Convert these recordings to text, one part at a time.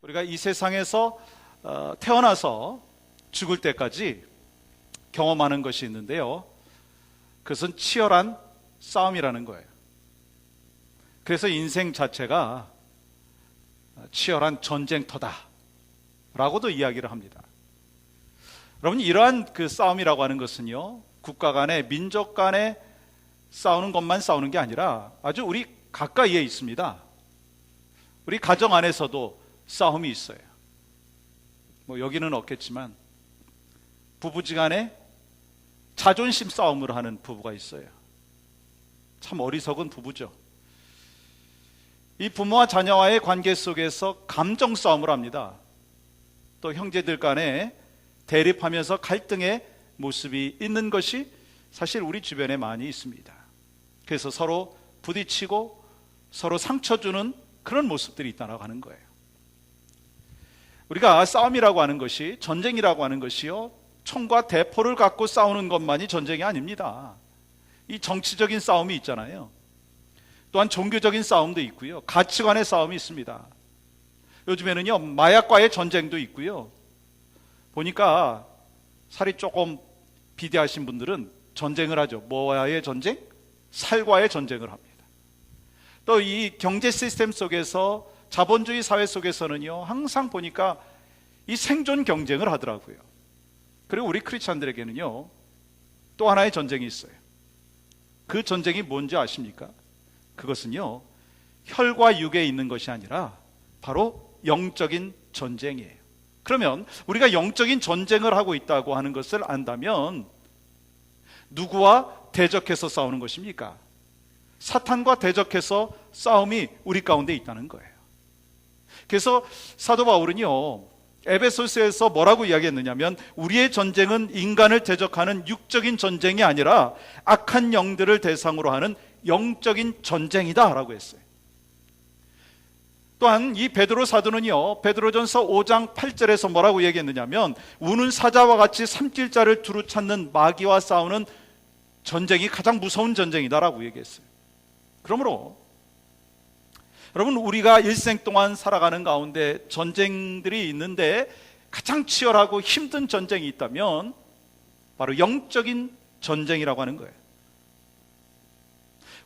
우리가 이 세상에서 태어나서 죽을 때까지 경험하는 것이 있는데요, 그것은 치열한 싸움이라는 거예요. 그래서 인생 자체가 치열한 전쟁터다 라고도 이야기를 합니다. 여러분, 이러한 그 싸움이라고 하는 것은요, 국가 간에, 민족 간에 싸우는 것만 싸우는 게 아니라 아주 우리 가까이에 있습니다. 우리 가정 안에서도 싸움이 있어요. 뭐 여기는 없겠지만 부부지간에 자존심 싸움을 하는 부부가 있어요. 참 어리석은 부부죠. 이 부모와 자녀와의 관계 속에서 감정 싸움을 합니다. 또 형제들 간에 대립하면서 갈등의 모습이 있는 것이 사실 우리 주변에 많이 있습니다. 그래서 서로 부딪히고 서로 상처 주는 그런 모습들이 있다고 하는 거예요. 우리가 싸움이라고 하는 것이, 전쟁이라고 하는 것이요, 총과 대포를 갖고 싸우는 것만이 전쟁이 아닙니다. 이 정치적인 싸움이 있잖아요. 또한 종교적인 싸움도 있고요, 가치관의 싸움이 있습니다. 요즘에는요, 마약과의 전쟁도 있고요. 보니까 살이 조금 비대하신 분들은 전쟁을 하죠. 뭐와의 전쟁? 살과의 전쟁을 합니다. 또 이 경제 시스템 속에서, 자본주의 사회 속에서는요, 항상 보니까 이 생존 경쟁을 하더라고요. 그리고 우리 크리스찬들에게는요, 또 하나의 전쟁이 있어요. 그 전쟁이 뭔지 아십니까? 그것은요, 혈과 육에 있는 것이 아니라 바로 영적인 전쟁이에요. 그러면 우리가 영적인 전쟁을 하고 있다고 하는 것을 안다면 누구와 대적해서 싸우는 것입니까? 사탄과 대적해서 싸움이 우리 가운데 있다는 거예요. 그래서 사도 바울은요, 에베소서에서 뭐라고 이야기했느냐면, 우리의 전쟁은 인간을 대적하는 육적인 전쟁이 아니라 악한 영들을 대상으로 하는 영적인 전쟁이다 라고 했어요. 또한 이 베드로 사도는요, 베드로전서 5장 8절에서 뭐라고 얘기했느냐면, 우는 사자와 같이 삼킬 자를 두루 찾는 마귀와 싸우는 전쟁이 가장 무서운 전쟁이다라고 얘기했어요. 그러므로 여러분, 우리가 일생 동안 살아가는 가운데 전쟁들이 있는데 가장 치열하고 힘든 전쟁이 있다면 바로 영적인 전쟁이라고 하는 거예요.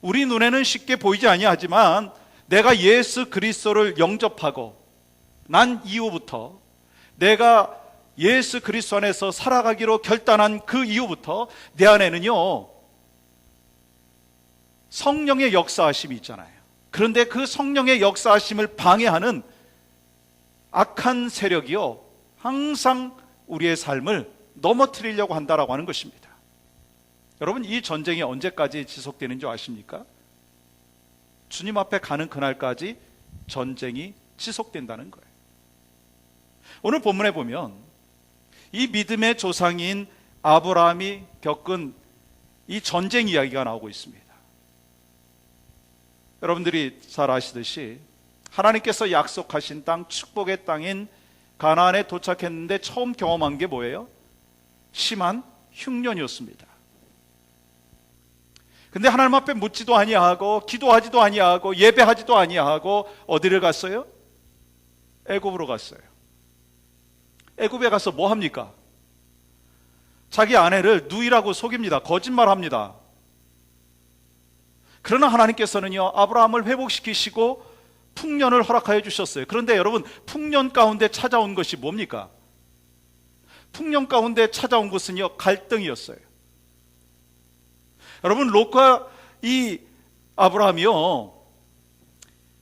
우리 눈에는 쉽게 보이지 아니하지만 내가 예수 그리스도를 영접하고 난 이후부터, 내가 예수 그리스도 안에서 살아가기로 결단한 그 이후부터 내 안에는요, 성령의 역사하심이 있잖아요. 그런데 그 성령의 역사하심을 방해하는 악한 세력이요, 항상 우리의 삶을 넘어뜨리려고 한다라고 하는 것입니다. 여러분, 이 전쟁이 언제까지 지속되는 줄 아십니까? 주님 앞에 가는 그날까지 전쟁이 지속된다는 거예요. 오늘 본문에 보면 이 믿음의 조상인 아브라함이 겪은 이 전쟁 이야기가 나오고 있습니다. 여러분들이 잘 아시듯이 하나님께서 약속하신 땅, 축복의 땅인 가나안에 도착했는데 처음 경험한 게 뭐예요? 심한 흉년이었습니다. 근데 하나님 앞에 묻지도 아니하고 기도하지도 아니하고 예배하지도 아니하고 어디를 갔어요? 애굽으로 갔어요. 애굽에 가서 뭐 합니까? 자기 아내를 누이라고 속입니다. 거짓말합니다. 그러나 하나님께서는요, 아브라함을 회복시키시고 풍년을 허락하여 주셨어요. 그런데 여러분, 풍년 가운데 찾아온 것이 뭡니까? 풍년 가운데 찾아온 것은요, 갈등이었어요. 여러분, 롯과 이 아브라함이요,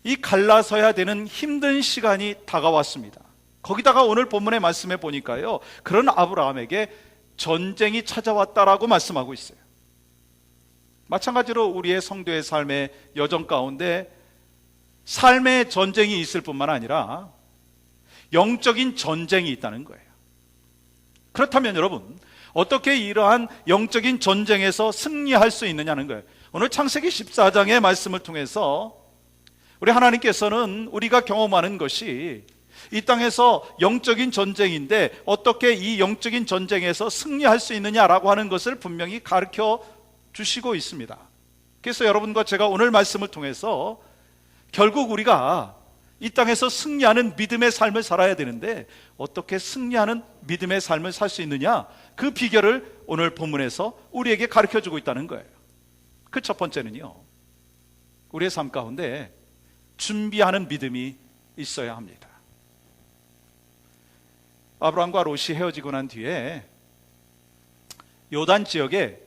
이 갈라서야 되는 힘든 시간이 다가왔습니다. 거기다가 오늘 본문의 말씀에 보니까요, 그런 아브라함에게 전쟁이 찾아왔다라고 말씀하고 있어요. 마찬가지로 우리의 성도의 삶의 여정 가운데 삶의 전쟁이 있을 뿐만 아니라 영적인 전쟁이 있다는 거예요. 그렇다면 여러분, 어떻게 이러한 영적인 전쟁에서 승리할 수 있느냐는 거예요. 오늘 창세기 14장의 말씀을 통해서 우리 하나님께서는 우리가 경험하는 것이 이 땅에서 영적인 전쟁인데 어떻게 이 영적인 전쟁에서 승리할 수 있느냐라고 하는 것을 분명히 가르쳐 주시고 있습니다. 그래서 여러분과 제가 오늘 말씀을 통해서 결국 우리가 이 땅에서 승리하는 믿음의 삶을 살아야 되는데 어떻게 승리하는 믿음의 삶을 살 수 있느냐, 그 비결을 오늘 본문에서 우리에게 가르쳐주고 있다는 거예요. 그 첫 번째는요, 우리의 삶 가운데 준비하는 믿음이 있어야 합니다. 아브라함과 롯이 헤어지고 난 뒤에 요단 지역에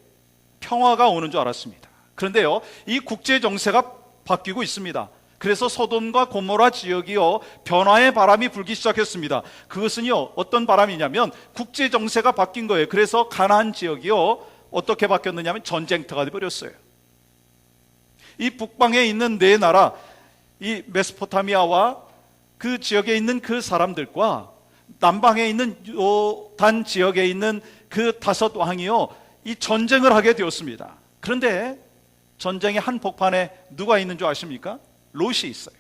평화가 오는 줄 알았습니다. 그런데요, 이 국제 정세가 바뀌고 있습니다. 그래서 소돔과 고모라 지역이요, 변화의 바람이 불기 시작했습니다. 그것은요, 어떤 바람이냐면 국제 정세가 바뀐 거예요. 그래서 가나안 지역이요, 어떻게 바뀌었느냐면 전쟁터가 되어버렸어요. 이 북방에 있는 네 나라, 이 메소포타미아와 그 지역에 있는 그 사람들과 남방에 있는 요단 지역에 있는 그 다섯 왕이요, 이 전쟁을 하게 되었습니다. 그런데 전쟁의 한 복판에 누가 있는 줄 아십니까? 롯이 있어요.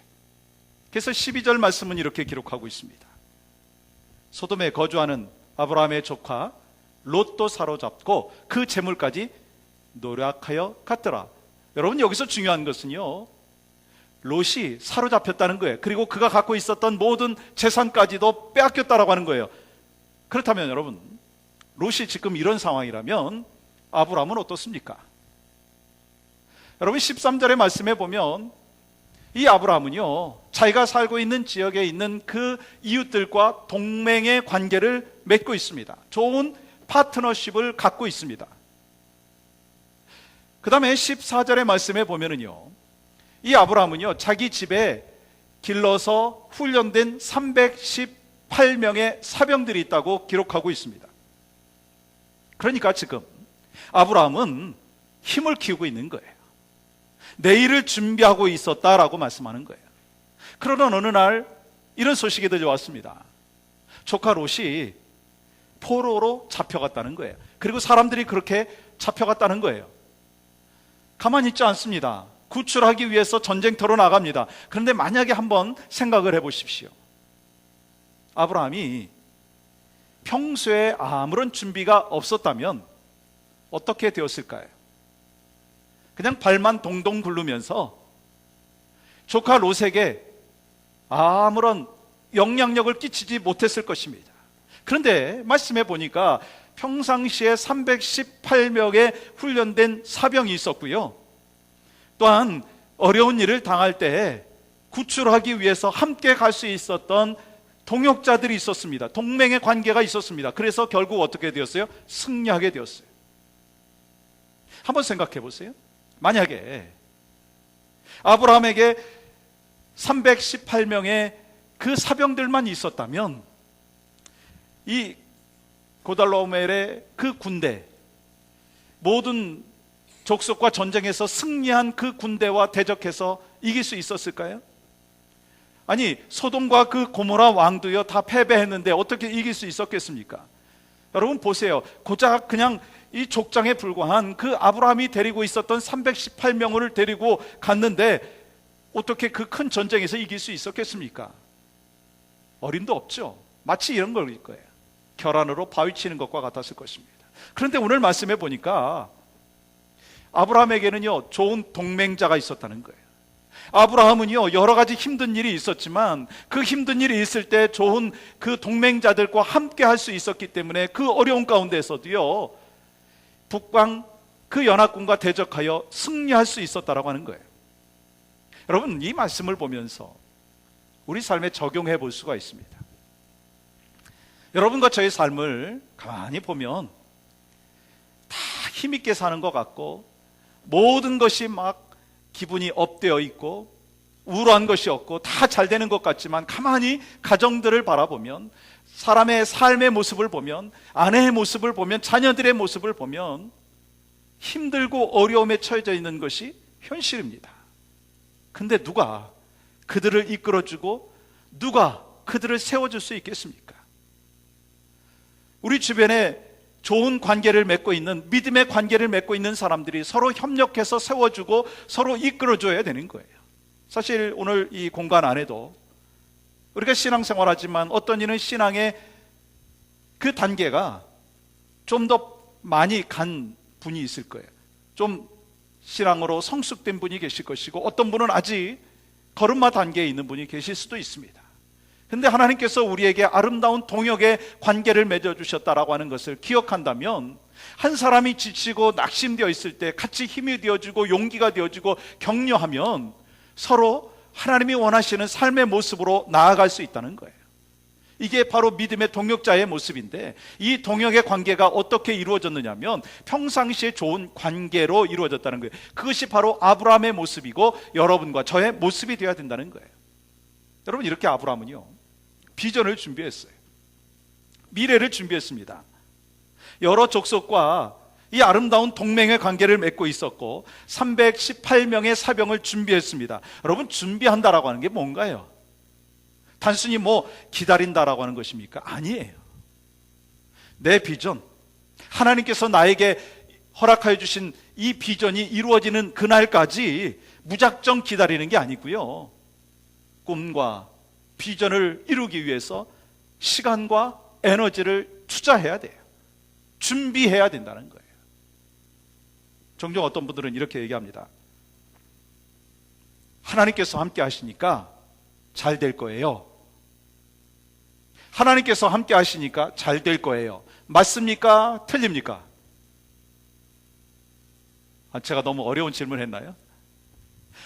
그래서 12절 말씀은 이렇게 기록하고 있습니다. 소돔에 거주하는 아브라함의 조카 롯도 사로잡고 그 재물까지 노력하여 갔더라. 여러분, 여기서 중요한 것은요, 롯이 사로잡혔다는 거예요. 그리고 그가 갖고 있었던 모든 재산까지도 빼앗겼다라고 하는 거예요. 그렇다면 여러분, 롯이 지금 이런 상황이라면 아브라함은 어떻습니까? 여러분, 13절의 말씀에 보면 이 아브라함은요, 자기가 살고 있는 지역에 있는 그 이웃들과 동맹의 관계를 맺고 있습니다. 좋은 파트너십을 갖고 있습니다. 그 다음에 14절의 말씀에 보면은요, 이 아브라함은요, 자기 집에 길러서 훈련된 318명의 사병들이 있다고 기록하고 있습니다. 그러니까 지금 아브라함은 힘을 키우고 있는 거예요. 내일을 준비하고 있었다라고 말씀하는 거예요. 그러던 어느 날 이런 소식이 들려왔습니다. 조카 롯이 포로로 잡혀갔다는 거예요. 그리고 사람들이 그렇게 잡혀갔다는 거예요. 가만히 있지 않습니다. 구출하기 위해서 전쟁터로 나갑니다. 그런데 만약에 한번 생각을 해보십시오. 아브라함이 평소에 아무런 준비가 없었다면 어떻게 되었을까요? 그냥 발만 동동 굴르면서 조카 롯에게 아무런 영향력을 끼치지 못했을 것입니다. 그런데 말씀해 보니까 평상시에 318명의 훈련된 사병이 있었고요, 또한 어려운 일을 당할 때 구출하기 위해서 함께 갈 수 있었던 동역자들이 있었습니다. 동맹의 관계가 있었습니다. 그래서 결국 어떻게 되었어요? 승리하게 되었어요. 한번 생각해 보세요. 만약에 아브라함에게 318명의 그 사병들만 있었다면 이 고달로멜의 그 군대, 모든 족속과 전쟁에서 승리한 그 군대와 대적해서 이길 수 있었을까요? 아니, 소돔과 그 고모라 왕도요, 다 패배했는데 어떻게 이길 수 있었겠습니까? 여러분 보세요. 고작 그냥 이 족장에 불과한 그 아브라함이 데리고 있었던 318명을 데리고 갔는데 어떻게 그 큰 전쟁에서 이길 수 있었겠습니까? 어림도 없죠. 마치 이런 걸 거예요. 결안으로 바위 치는 것과 같았을 것입니다. 그런데 오늘 말씀해 보니까 아브라함에게는요, 좋은 동맹자가 있었다는 거예요. 아브라함은요, 여러 가지 힘든 일이 있었지만 그 힘든 일이 있을 때 좋은 그 동맹자들과 함께 할 수 있었기 때문에 그 어려운 가운데서도요, 북방 그 연합군과 대적하여 승리할 수 있었다라고 하는 거예요. 여러분, 이 말씀을 보면서 우리 삶에 적용해 볼 수가 있습니다. 여러분과 저의 삶을 가만히 보면 다 힘있게 사는 것 같고 모든 것이 막 기분이 업되어 있고 우울한 것이 없고 다 잘 되는 것 같지만 가만히 가정들을 바라보면, 사람의 삶의 모습을 보면, 아내의 모습을 보면, 자녀들의 모습을 보면 힘들고 어려움에 처해져 있는 것이 현실입니다. 근데 누가 그들을 이끌어주고 누가 그들을 세워줄 수 있겠습니까? 우리 주변에 좋은 관계를 맺고 있는, 믿음의 관계를 맺고 있는 사람들이 서로 협력해서 세워주고 서로 이끌어줘야 되는 거예요. 사실 오늘 이 공간 안에도 우리가 신앙생활하지만 어떤 이는 신앙의 그 단계가 좀 더 많이 간 분이 있을 거예요. 좀 신앙으로 성숙된 분이 계실 것이고, 어떤 분은 아직 걸음마 단계에 있는 분이 계실 수도 있습니다. 근데 하나님께서 우리에게 아름다운 동역의 관계를 맺어주셨다라고 하는 것을 기억한다면, 한 사람이 지치고 낙심되어 있을 때 같이 힘이 되어주고 용기가 되어주고 격려하면 서로 하나님이 원하시는 삶의 모습으로 나아갈 수 있다는 거예요. 이게 바로 믿음의 동역자의 모습인데, 이 동역의 관계가 어떻게 이루어졌느냐면 평상시에 좋은 관계로 이루어졌다는 거예요. 그것이 바로 아브라함의 모습이고 여러분과 저의 모습이 되어야 된다는 거예요. 여러분, 이렇게 아브라함은요, 비전을 준비했어요. 미래를 준비했습니다. 여러 족속과 이 아름다운 동맹의 관계를 맺고 있었고 318명의 사병을 준비했습니다. 여러분, 준비한다라고 하는 게 뭔가요? 단순히 기다린다라고 하는 것입니까? 아니에요. 내 비전, 하나님께서 나에게 허락하여 주신 이 비전이 이루어지는 그날까지 무작정 기다리는 게 아니고요, 꿈과 비전을 이루기 위해서 시간과 에너지를 투자해야 돼요. 준비해야 된다는 거예요. 종종 어떤 분들은 이렇게 얘기합니다. 하나님께서 함께 하시니까 잘 될 거예요. 하나님께서 함께 하시니까 잘 될 거예요. 맞습니까? 틀립니까? 제가 너무 어려운 질문을 했나요?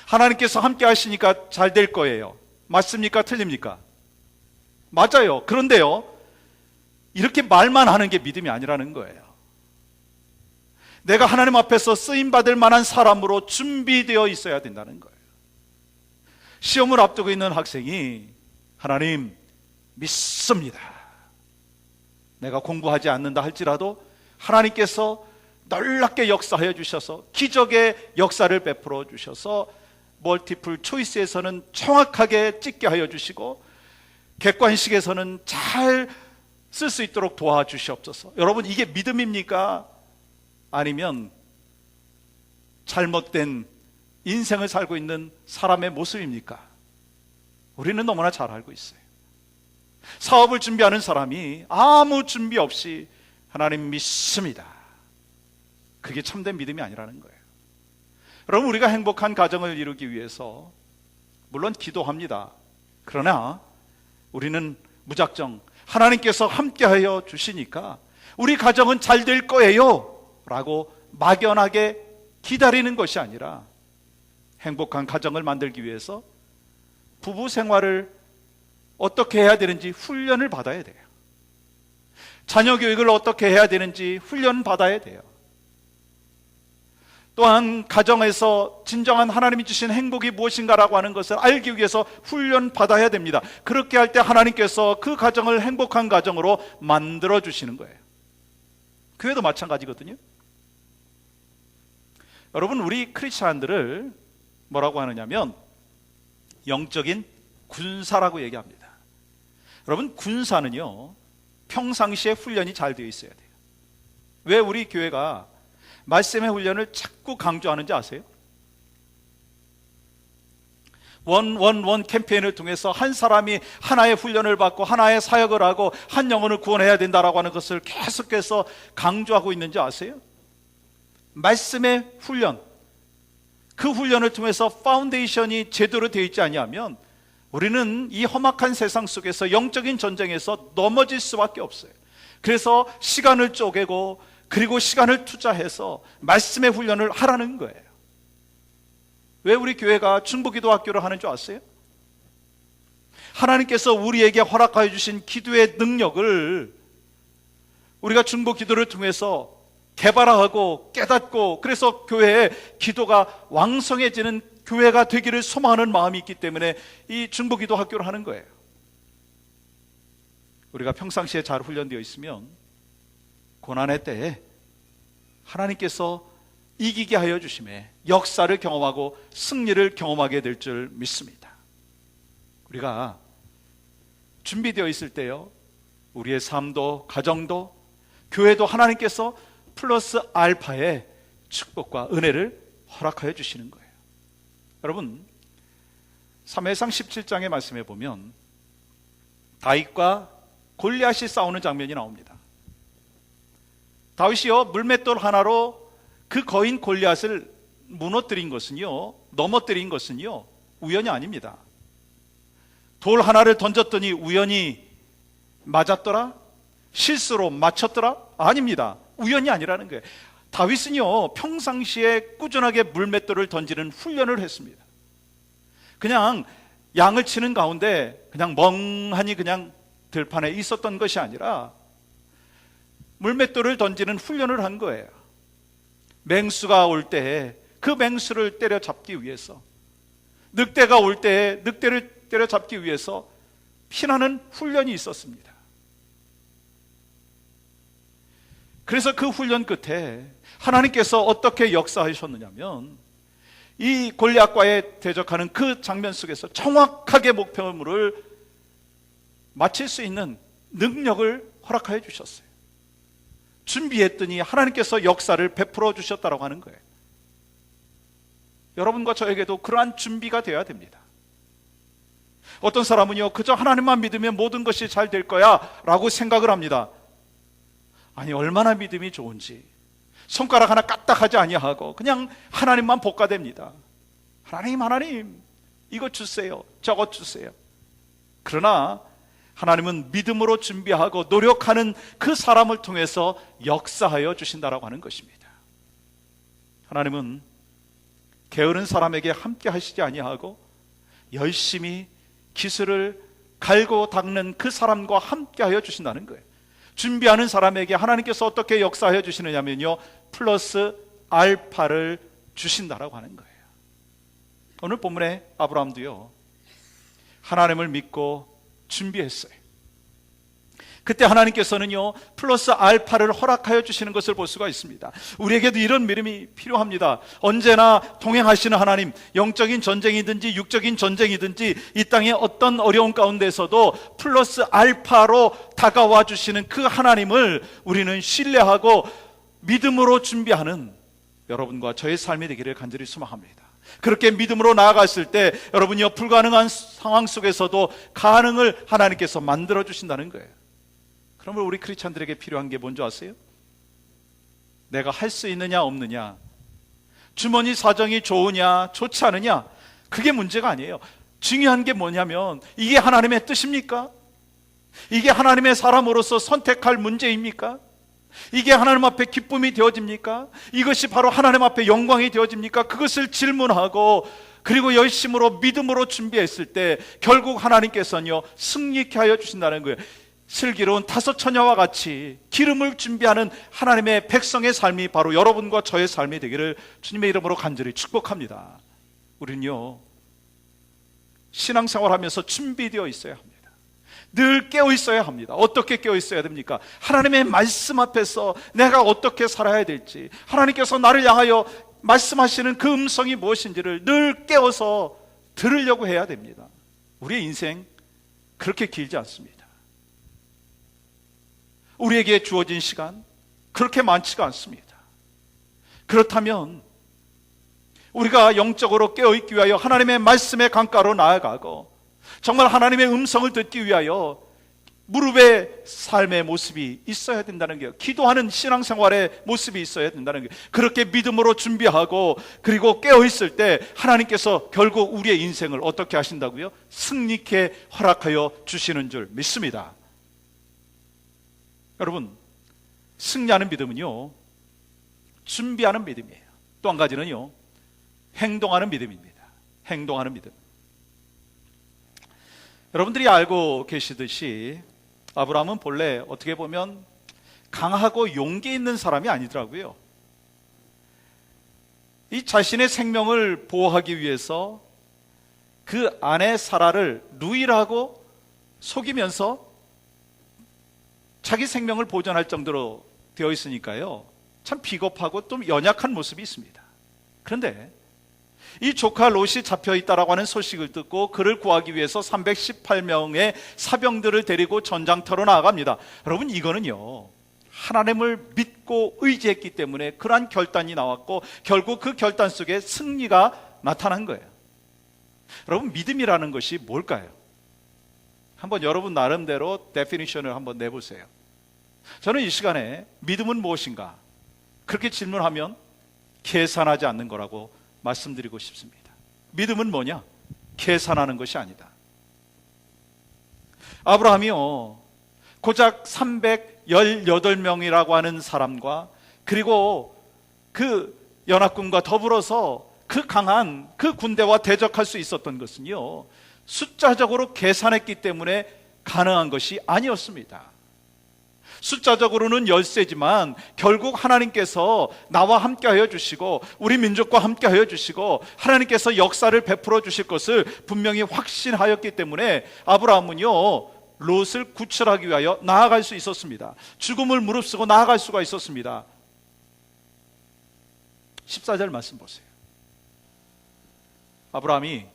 하나님께서 함께 하시니까 잘 될 거예요. 맞습니까? 틀립니까? 맞아요. 그런데요, 이렇게 말만 하는 게 믿음이 아니라는 거예요. 내가 하나님 앞에서 쓰임받을 만한 사람으로 준비되어 있어야 된다는 거예요. 시험을 앞두고 있는 학생이, 하나님 믿습니다, 내가 공부하지 않는다 할지라도 하나님께서 놀랍게 역사하여 주셔서 기적의 역사를 베풀어 주셔서 멀티플 초이스에서는 정확하게 찍게 하여 주시고 객관식에서는 잘 쓸 수 있도록 도와주시옵소서. 여러분, 이게 믿음입니까? 아니면 잘못된 인생을 살고 있는 사람의 모습입니까? 우리는 너무나 잘 알고 있어요. 사업을 준비하는 사람이 아무 준비 없이 하나님 믿습니다, 그게 참된 믿음이 아니라는 거예요. 여러분, 우리가 행복한 가정을 이루기 위해서 물론 기도합니다. 그러나 우리는 무작정 하나님께서 함께하여 주시니까 우리 가정은 잘 될 거예요 라고 막연하게 기다리는 것이 아니라, 행복한 가정을 만들기 위해서 부부 생활을 어떻게 해야 되는지 훈련을 받아야 돼요. 자녀 교육을 어떻게 해야 되는지 훈련 받아야 돼요. 또한 가정에서 진정한 하나님이 주신 행복이 무엇인가라고 하는 것을 알기 위해서 훈련 받아야 됩니다. 그렇게 할 때 하나님께서 그 가정을 행복한 가정으로 만들어 주시는 거예요. 교회도 마찬가지거든요. 여러분, 우리 크리스찬들을 뭐라고 하느냐면 영적인 군사라고 얘기합니다. 여러분, 군사는요, 평상시에 훈련이 잘 되어 있어야 돼요. 왜 우리 교회가 말씀의 훈련을 자꾸 강조하는지 아세요? 원 캠페인을 통해서 한 사람이 하나의 훈련을 받고 하나의 사역을 하고 한 영혼을 구원해야 된다라고 하는 것을 계속해서 강조하고 있는지 아세요? 말씀의 훈련, 그 훈련을 통해서 파운데이션이 제대로 되어 있지 아니하면 우리는 이 험악한 세상 속에서 영적인 전쟁에서 넘어질 수밖에 없어요. 그래서 시간을 쪼개고 그리고 시간을 투자해서 말씀의 훈련을 하라는 거예요. 왜 우리 교회가 중보기도학교를 하는 줄 아세요? 하나님께서 우리에게 허락하여 주신 기도의 능력을 우리가 중보기도를 통해서 개발하고 깨닫고, 그래서 교회의 기도가 왕성해지는 교회가 되기를 소망하는 마음이 있기 때문에 이 중보기도학교를 하는 거예요. 우리가 평상시에 잘 훈련되어 있으면 고난의 때에 하나님께서 이기게 하여 주심에 역사를 경험하고 승리를 경험하게 될 줄 믿습니다. 우리가 준비되어 있을 때요, 우리의 삶도 가정도 교회도 하나님께서 플러스 알파의 축복과 은혜를 허락하여 주시는 거예요. 여러분, 사무엘상 17장의 말씀에 보면 다윗과 골리앗이 싸우는 장면이 나옵니다. 다윗이요, 물맷돌 하나로 그 거인 골리앗을 넘어뜨린 것은요, 우연이 아닙니다. 돌 하나를 던졌더니 우연히 맞았더라? 실수로 맞췄더라? 아닙니다. 우연이 아니라는 거예요. 다윗은요, 평상시에 꾸준하게 물맷돌을 던지는 훈련을 했습니다. 그냥 양을 치는 가운데 그냥 멍하니 그냥 들판에 있었던 것이 아니라 물맷돌을 던지는 훈련을 한 거예요. 맹수가 올 때 그 맹수를 때려잡기 위해서, 늑대가 올 때 늑대를 때려잡기 위해서 피나는 훈련이 있었습니다. 그래서 그 훈련 끝에 하나님께서 어떻게 역사하셨느냐면, 이 골리앗과의 대적하는 그 장면 속에서 정확하게 목표물을 맞힐 수 있는 능력을 허락하여 주셨어요. 준비했더니 하나님께서 역사를 베풀어 주셨다고 하는 거예요. 여러분과 저에게도 그러한 준비가 되어야 됩니다. 어떤 사람은요, 그저 하나님만 믿으면 모든 것이 잘 될 거야 라고 생각을 합니다. 아니, 얼마나 믿음이 좋은지 손가락 하나 까딱하지 아니하고 그냥 하나님만 볶아댑니다. 하나님 이거 주세요, 저거 주세요. 그러나 하나님은 믿음으로 준비하고 노력하는 그 사람을 통해서 역사하여 주신다라고 하는 것입니다. 하나님은 게으른 사람에게 함께 하시지 아니하고 열심히 기술을 갈고 닦는 그 사람과 함께 하여 주신다는 거예요. 준비하는 사람에게 하나님께서 어떻게 역사하여 주시느냐면요, 플러스 알파를 주신다라고 하는 거예요. 오늘 본문에 아브라함도요, 하나님을 믿고 준비했어요. 그때 하나님께서는요, 플러스 알파를 허락하여 주시는 것을 볼 수가 있습니다. 우리에게도 이런 믿음이 필요합니다. 언제나 동행하시는 하나님, 영적인 전쟁이든지 육적인 전쟁이든지 이 땅의 어떤 어려운 가운데서도 플러스 알파로 다가와 주시는 그 하나님을 우리는 신뢰하고 믿음으로 준비하는 여러분과 저의 삶이 되기를 간절히 소망합니다. 그렇게 믿음으로 나아갔을 때 여러분이요, 불가능한 상황 속에서도 가능을 하나님께서 만들어 주신다는 거예요. 그러면 우리 크리스찬들에게 필요한 게 뭔지 아세요? 내가 할 수 있느냐 없느냐, 주머니 사정이 좋으냐 좋지 않으냐, 그게 문제가 아니에요. 중요한 게 뭐냐면, 이게 하나님의 뜻입니까? 이게 하나님의 사람으로서 선택할 문제입니까? 이게 하나님 앞에 기쁨이 되어집니까? 이것이 바로 하나님 앞에 영광이 되어집니까? 그것을 질문하고 그리고 열심으로 믿음으로 준비했을 때 결국 하나님께서는요, 승리케 하여 주신다는 거예요. 슬기로운 다섯 처녀와 같이 기름을 준비하는 하나님의 백성의 삶이 바로 여러분과 저의 삶이 되기를 주님의 이름으로 간절히 축복합니다. 우리는요, 신앙생활하면서 준비되어 있어야 합니다. 늘 깨어 있어야 합니다. 어떻게 깨어 있어야 됩니까? 하나님의 말씀 앞에서 내가 어떻게 살아야 될지, 하나님께서 나를 향하여 말씀하시는 그 음성이 무엇인지를 늘 깨어서 들으려고 해야 됩니다. 우리의 인생 그렇게 길지 않습니다. 우리에게 주어진 시간 그렇게 많지가 않습니다. 그렇다면 우리가 영적으로 깨어있기 위하여 하나님의 말씀의 강가로 나아가고 정말 하나님의 음성을 듣기 위하여 무릎의 삶의 모습이 있어야 된다는 거예요. 기도하는 신앙생활의 모습이 있어야 된다는 거예요. 그렇게 믿음으로 준비하고 그리고 깨어있을 때 하나님께서 결국 우리의 인생을 어떻게 하신다고요? 승리케 허락하여 주시는 줄 믿습니다. 여러분, 승리하는 믿음은요, 준비하는 믿음이에요. 또 한 가지는요, 행동하는 믿음입니다. 행동하는 믿음. 여러분들이 알고 계시듯이 아브라함은 본래 어떻게 보면 강하고 용기 있는 사람이 아니더라고요. 이 자신의 생명을 보호하기 위해서 그 아내 사라를 루이라고 속이면서 자기 생명을 보존할 정도로 되어 있으니까요, 참 비겁하고 좀 연약한 모습이 있습니다. 그런데 이 조카 롯이 잡혀 있다라고 하는 소식을 듣고 그를 구하기 위해서 318명의 사병들을 데리고 전장터로 나아갑니다. 여러분, 이거는요, 하나님을 믿고 의지했기 때문에 그러한 결단이 나왔고 결국 그 결단 속에 승리가 나타난 거예요. 여러분, 믿음이라는 것이 뭘까요? 한번 여러분 나름대로 데피니션을 한번 내보세요. 저는 이 시간에 믿음은 무엇인가 그렇게 질문하면 계산하지 않는 거라고 말씀드리고 싶습니다. 믿음은 뭐냐? 계산하는 것이 아니다. 아브라함이요, 고작 318명이라고 하는 사람과 그리고 그 연합군과 더불어서 그 강한 그 군대와 대적할 수 있었던 것은요, 숫자적으로 계산했기 때문에 가능한 것이 아니었습니다. 숫자적으로는 열세지만 결국 하나님께서 나와 함께하여 주시고 우리 민족과 함께하여 주시고 하나님께서 역사를 베풀어 주실 것을 분명히 확신하였기 때문에 아브라함은요, 롯을 구출하기 위하여 나아갈 수 있었습니다. 죽음을 무릅쓰고 나아갈 수가 있었습니다. 14절 말씀 보세요. 아브라함이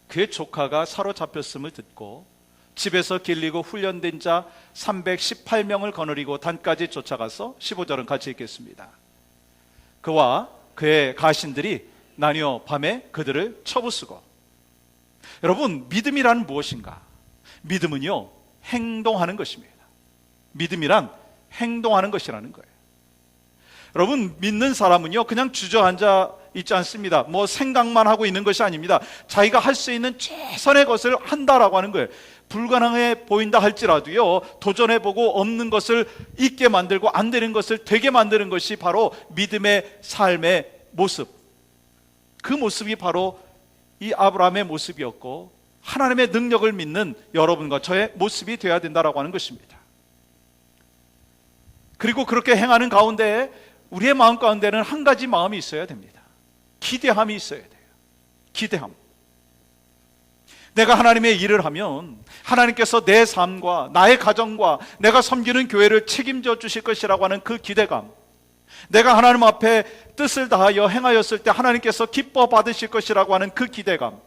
그의 조카가 사로잡혔음을 듣고 집에서 길리고 훈련된 자 318명을 거느리고 단까지 쫓아가서 15절은 같이 읽겠습니다. 그와 그의 가신들이 나뉘어 밤에 그들을 쳐부수고. 여러분, 믿음이란 무엇인가? 믿음은요, 행동하는 것입니다. 믿음이란 행동하는 것이라는 거예요. 여러분, 믿는 사람은요, 그냥 주저앉아 있지 않습니다. 뭐 생각만 하고 있는 것이 아닙니다. 자기가 할 수 있는 최선의 것을 한다라고 하는 거예요. 불가능해 보인다 할지라도요, 도전해보고 없는 것을 있게 만들고 안 되는 것을 되게 만드는 것이 바로 믿음의 삶의 모습. 그 모습이 바로 이 아브라함의 모습이었고 하나님의 능력을 믿는 여러분과 저의 모습이 되어야 된다라고 하는 것입니다. 그리고 그렇게 행하는 가운데 우리의 마음 가운데는 한 가지 마음이 있어야 됩니다. 기대함이 있어야 돼요. 기대함. 내가 하나님의 일을 하면 하나님께서 내 삶과 나의 가정과 내가 섬기는 교회를 책임져 주실 것이라고 하는 그 기대감. 내가 하나님 앞에 뜻을 다하여 행하였을 때 하나님께서 기뻐 받으실 것이라고 하는 그 기대감.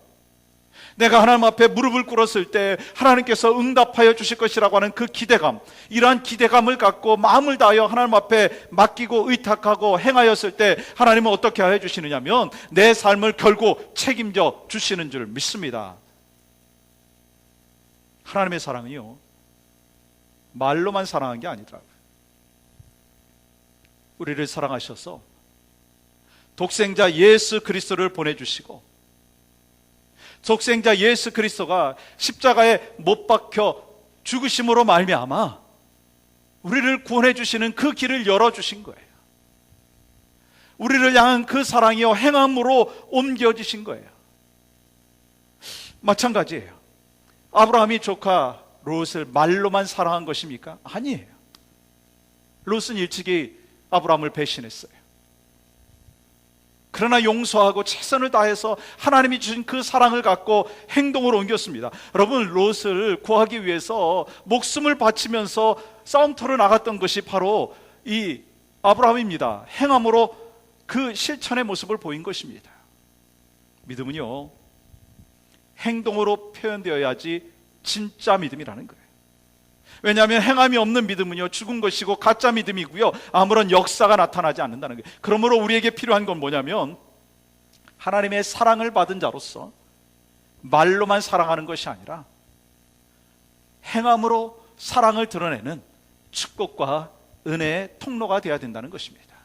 내가 하나님 앞에 무릎을 꿇었을 때 하나님께서 응답하여 주실 것이라고 하는 그 기대감. 이러한 기대감을 갖고 마음을 다하여 하나님 앞에 맡기고 의탁하고 행하였을 때 하나님은 어떻게 하여 주시느냐면 내 삶을 결국 책임져 주시는 줄 믿습니다. 하나님의 사랑은요, 말로만 사랑한 게 아니더라고요. 우리를 사랑하셔서 독생자 예수 그리스도를 보내주시고 독생자 예수 그리스도가 십자가에 못 박혀 죽으심으로 말미암아 우리를 구원해 주시는 그 길을 열어주신 거예요. 우리를 향한 그 사랑이요, 행함으로 옮겨지신 거예요. 마찬가지예요. 아브라함이 조카 롯을 말로만 사랑한 것입니까? 아니에요. 롯은 일찍이 아브라함을 배신했어요. 그러나 용서하고 최선을 다해서 하나님이 주신 그 사랑을 갖고 행동으로 옮겼습니다. 여러분, 롯을 구하기 위해서 목숨을 바치면서 싸움터로 나갔던 것이 바로 이 아브라함입니다. 행함으로 그 실천의 모습을 보인 것입니다. 믿음은요, 행동으로 표현되어야지 진짜 믿음이라는 거예요. 왜냐하면 행함이 없는 믿음은요, 죽은 것이고 가짜 믿음이고요, 아무런 역사가 나타나지 않는다는 거예요. 그러므로 우리에게 필요한 건 뭐냐면 하나님의 사랑을 받은 자로서 말로만 사랑하는 것이 아니라 행함으로 사랑을 드러내는 축복과 은혜의 통로가 되어야 된다는 것입니다.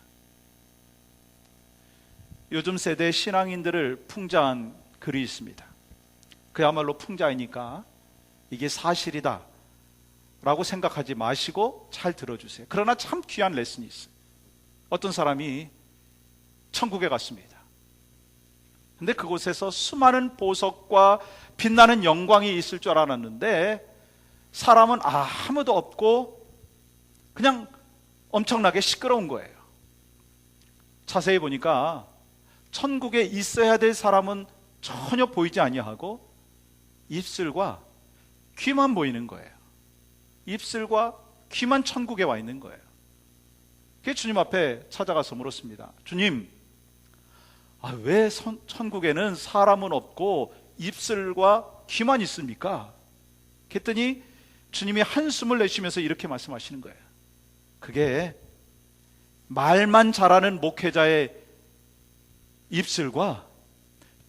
요즘 세대 신앙인들을 풍자한 글이 있습니다. 그야말로 풍자이니까 이게 사실이다 라고 생각하지 마시고 잘 들어주세요. 그러나 참 귀한 레슨이 있어요. 어떤 사람이 천국에 갔습니다. 근데 그곳에서 수많은 보석과 빛나는 영광이 있을 줄 알았는데 사람은 아무도 없고 그냥 엄청나게 시끄러운 거예요. 자세히 보니까 천국에 있어야 될 사람은 전혀 보이지 아니하고 입술과 귀만 보이는 거예요. 입술과 귀만 천국에 와 있는 거예요. 그게 주님 앞에 찾아가서 물었습니다. 주님, 왜 천국에는 사람은 없고 입술과 귀만 있습니까? 그랬더니 주님이 한숨을 내쉬면서 이렇게 말씀하시는 거예요. 그게 말만 잘하는 목회자의 입술과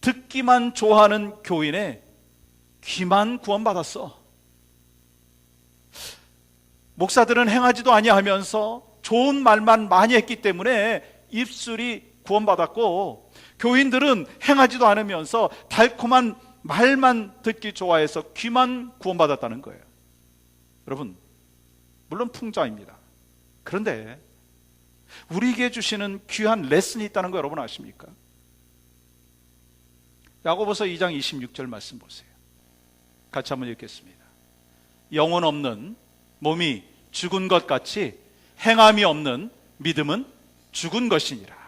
듣기만 좋아하는 교인의 귀만 구원받았어. 목사들은 행하지도 아니하면서 좋은 말만 많이 했기 때문에 입술이 구원받았고, 교인들은 행하지도 않으면서 달콤한 말만 듣기 좋아해서 귀만 구원받았다는 거예요. 여러분, 물론 풍자입니다. 그런데 우리에게 주시는 귀한 레슨이 있다는 거 여러분 아십니까? 야고보서 2장 26절 말씀 보세요. 같이 한번 읽겠습니다. 영혼 없는 몸이 죽은 것 같이 행함이 없는 믿음은 죽은 것이니라.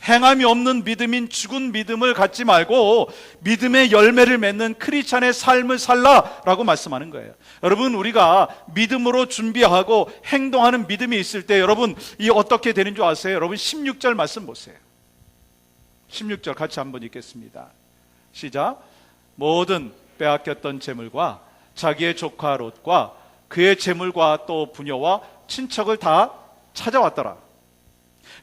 행함이 없는 믿음인 죽은 믿음을 갖지 말고 믿음의 열매를 맺는 크리스찬의 삶을 살라라고 말씀하는 거예요. 여러분, 우리가 믿음으로 준비하고 행동하는 믿음이 있을 때 여러분 이 어떻게 되는 줄 아세요? 여러분 16절 말씀 보세요. 16절 같이 한번 읽겠습니다. 시작. 모든 빼앗겼던 재물과 자기의 조카 롯과 그의 재물과 또 부녀와 친척을 다 찾아왔더라.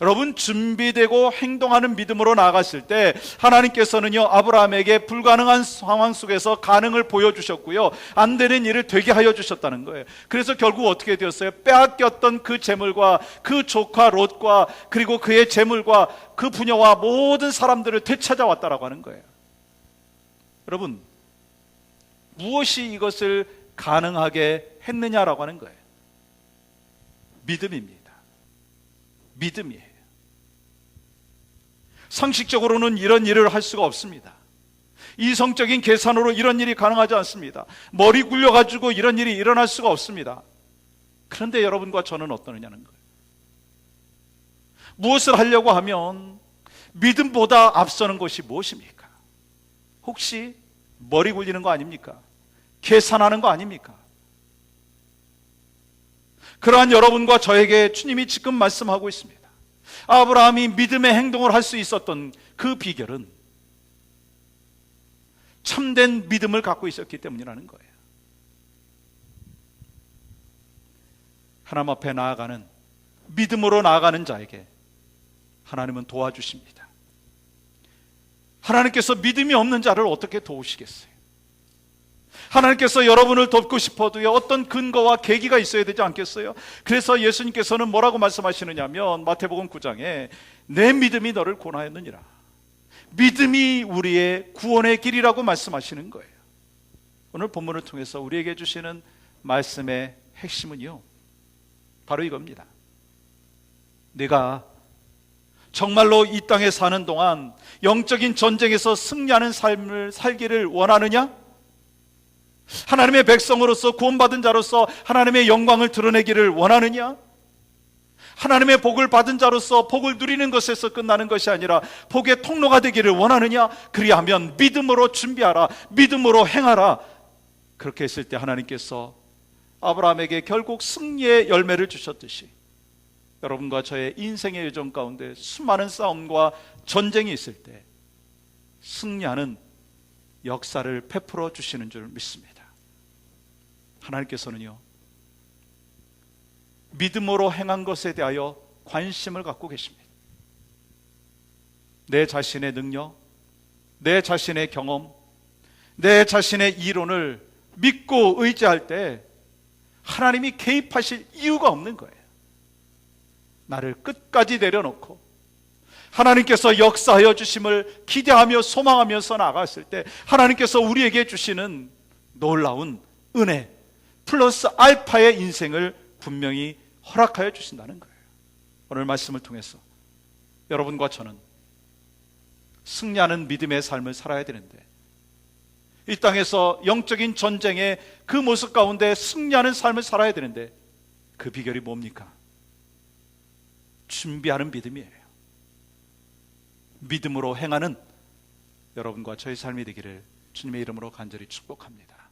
여러분, 준비되고 행동하는 믿음으로 나아갔을 때 하나님께서는요 아브라함에게 불가능한 상황 속에서 가능을 보여주셨고요, 안 되는 일을 되게 하여 주셨다는 거예요. 그래서 결국 어떻게 되었어요? 빼앗겼던 그 재물과 그 조카 롯과 그리고 그의 재물과 그 부녀와 모든 사람들을 되찾아왔다라고 하는 거예요. 여러분, 무엇이 이것을 가능하게 했느냐라고 하는 거예요. 믿음입니다. 믿음이에요. 상식적으로는 이런 일을 할 수가 없습니다. 이성적인 계산으로 이런 일이 가능하지 않습니다. 머리 굴려가지고 이런 일이 일어날 수가 없습니다. 그런데 여러분과 저는 어떠느냐는 거예요. 무엇을 하려고 하면 믿음보다 앞서는 것이 무엇입니까? 혹시 머리 굴리는 거 아닙니까? 계산하는 거 아닙니까? 그러한 여러분과 저에게 주님이 지금 말씀하고 있습니다. 아브라함이 믿음의 행동을 할 수 있었던 그 비결은 참된 믿음을 갖고 있었기 때문이라는 거예요. 하나님 앞에 나아가는, 믿음으로 나아가는 자에게 하나님은 도와주십니다. 하나님께서 믿음이 없는 자를 어떻게 도우시겠어요? 하나님께서 여러분을 돕고 싶어도요 어떤 근거와 계기가 있어야 되지 않겠어요? 그래서 예수님께서는 뭐라고 말씀하시느냐면 마태복음 9장에 내 믿음이 너를 구원하였느니라. 믿음이 우리의 구원의 길이라고 말씀하시는 거예요. 오늘 본문을 통해서 우리에게 주시는 말씀의 핵심은요 바로 이겁니다. 내가 정말로 이 땅에 사는 동안 영적인 전쟁에서 승리하는 삶을 살기를 원하느냐? 하나님의 백성으로서 구원받은 자로서 하나님의 영광을 드러내기를 원하느냐? 하나님의 복을 받은 자로서 복을 누리는 것에서 끝나는 것이 아니라 복의 통로가 되기를 원하느냐? 그리하면 믿음으로 준비하라, 믿음으로 행하라. 그렇게 했을 때 하나님께서 아브라함에게 결국 승리의 열매를 주셨듯이 여러분과 저의 인생의 여정 가운데 수많은 싸움과 전쟁이 있을 때 승리하는 역사를 베풀어 주시는 줄 믿습니다. 하나님께서는요 믿음으로 행한 것에 대하여 관심을 갖고 계십니다. 내 자신의 능력, 내 자신의 경험, 내 자신의 이론을 믿고 의지할 때 하나님이 개입하실 이유가 없는 거예요. 나를 끝까지 내려놓고 하나님께서 역사하여 주심을 기대하며 소망하면서 나갔을 때 하나님께서 우리에게 주시는 놀라운 은혜 플러스 알파의 인생을 분명히 허락하여 주신다는 거예요. 오늘 말씀을 통해서 여러분과 저는 승리하는 믿음의 삶을 살아야 되는데 이 땅에서 영적인 전쟁의 그 모습 가운데 승리하는 삶을 살아야 되는데 그 비결이 뭡니까? 준비하는 믿음이에요. 믿음으로 행하는 여러분과 저의 삶이 되기를 주님의 이름으로 간절히 축복합니다.